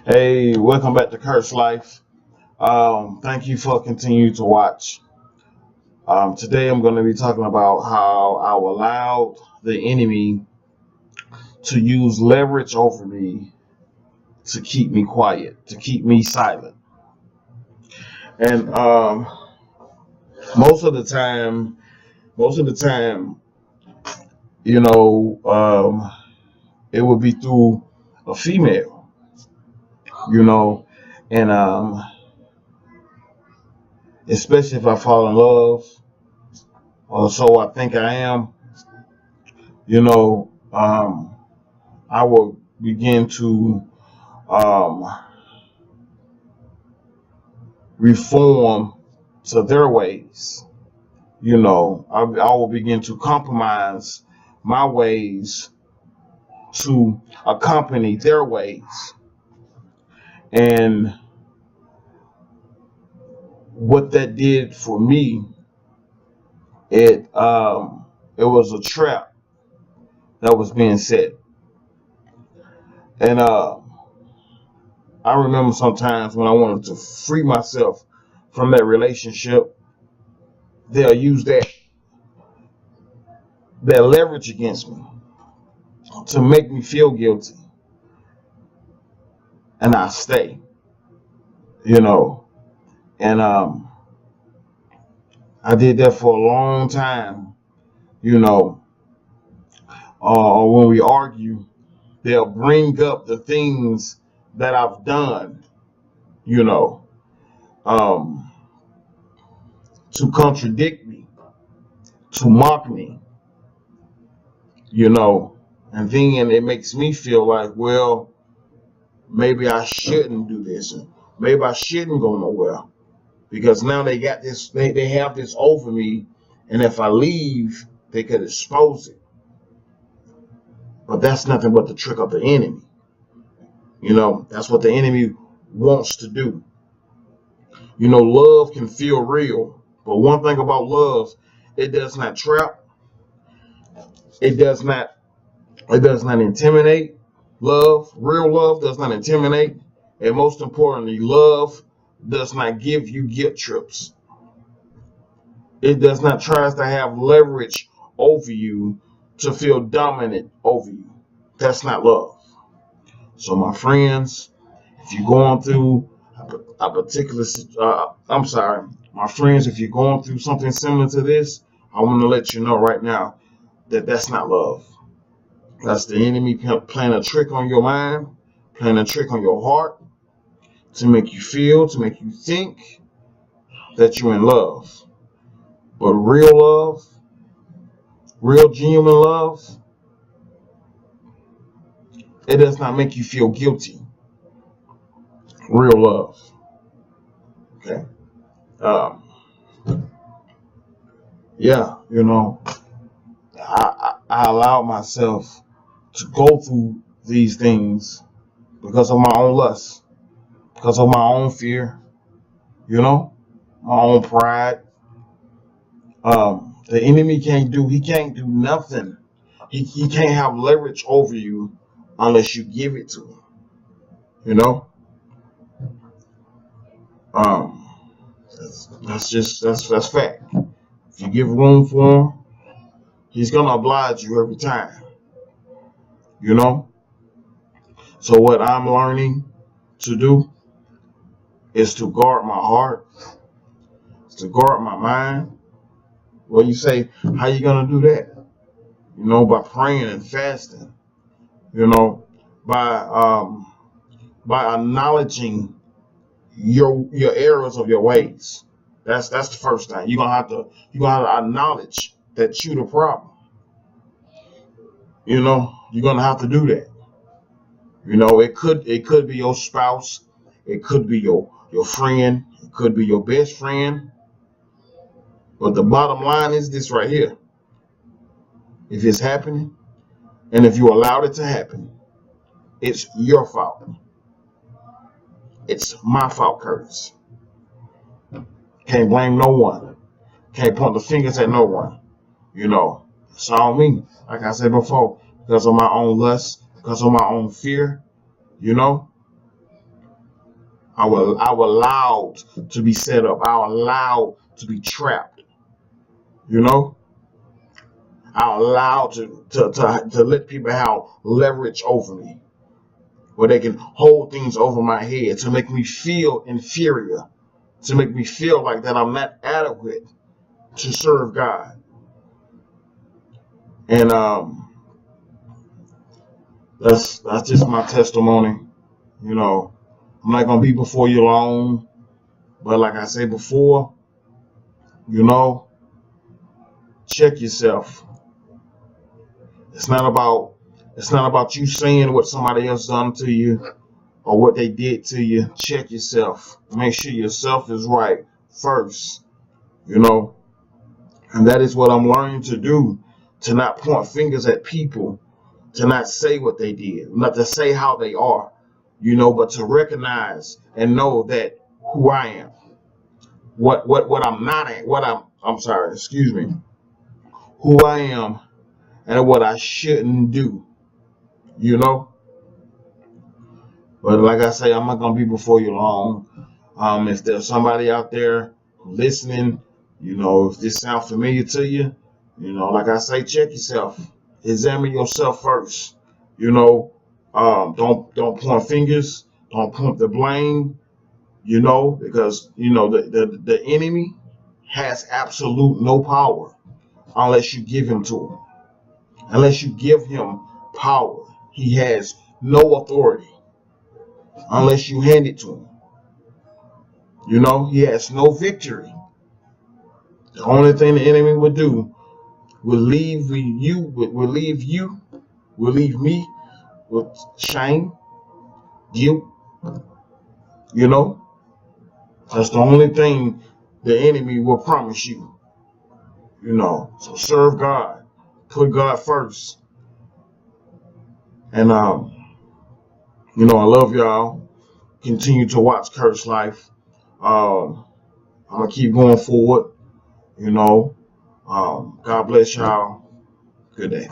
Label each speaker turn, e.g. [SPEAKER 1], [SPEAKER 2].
[SPEAKER 1] Hey, welcome back to Kurt's Life. Thank you for continuing to watch. Today I'm going to be talking about how I allowed the enemy to use leverage over me to keep me quiet, to keep me silent. And most of the time, most of the time, you know, it would be through a female, you know, and especially if I fall in love, or so I think I am, you know. I will begin to um, reform to their ways. I will begin to compromise my ways to accompany their ways. And what that did for me, it was a trap that was being set. And I remember sometimes when I wanted to free myself from that relationship, they'll use that leverage against me to make me feel guilty, and I stay, you know. And I did that for a long time, you know. When we argue, they'll bring up the things that I've done, you know, um, to contradict me, to mock me, you know. And then it makes me feel like, well, maybe I shouldn't do this. Maybe I shouldn't go nowhere. Because now they got this, they have this over me, and if I leave, they could expose it. But that's nothing but the trick of the enemy. You know, that's what the enemy wants to do. You know, love can feel real, but one thing about love, it does not trap, it does not, it does not intimidate. Real love does not intimidate, and most importantly, love does not give you guilt trips. It does not try to have leverage over you to feel dominant over you. That's not love. So, my friends, if you're going through a particular, I'm sorry, my friends, if you're going through something similar to this, I want to let you know right now that that's not love. That's the enemy playing a trick on your mind, playing a trick on your heart to make you feel, to make you think that you're in love. But real love, real genuine love, it does not make you feel guilty. Real love. Okay. Um, yeah, you know, I allowed myself to go through these things because of my own lust, because of my own fear, you know, my own pride. The enemy he can't do nothing. He can't have leverage over you unless you give it to him, you know. Um, that's fact. If you give room for him, he's gonna oblige you every time, you know. So what I'm learning to do is to guard my heart, to guard my mind. Well, you say, how you gonna do that? You know, by praying and fasting. You know, by by acknowledging your errors of your ways. That's the first thing. You're gonna have to acknowledge that you the problem. You know, you're gonna have to do that. You know, it could be your spouse, it could be your friend, it could be your best friend. But the bottom line is this right here. If it's happening, and if you allowed it to happen, it's your fault. It's my fault, Curtis. Can't blame no one. Can't point the fingers at no one. You know, it's all me. Like I said before, because of my own lust, because of my own fear, you know. I was allowed to be set up. I was allowed to be trapped. You know, I was allowed to let people have leverage over me, where they can hold things over my head to make me feel inferior, to make me feel like that I'm not adequate to serve God. And that's just my testimony. You know, I'm not gonna be before you long, but like I said before, you know, check yourself. It's not about you saying what somebody else done to you or what they did to you. Check yourself. Make sure yourself is right first. You know, and that is what I'm learning to do. To not point fingers at people, to not say what they did, not to say how they are, you know, but to recognize and know that who I am, what I'm not at, I'm sorry, excuse me, who I am and what I shouldn't do, you know. But like I say, I'm not gonna be before you long. If there's somebody out there listening, you know, if this sounds familiar to you, you know, like I say, check yourself, examine yourself first. You know, don't point fingers, don't point the blame. You know, because you know the enemy has absolute no power unless you give him to him. Unless you give him power, he has no authority unless you hand it to him. You know, he has no victory. The only thing the enemy would do will leave will leave me with shame, guilt. You know, that's the only thing the enemy will promise you. You know, so serve God, put God first, and you know, I love y'all. Continue to watch Curse Life. I'm gonna keep going forward. You know, God bless y'all. Good day.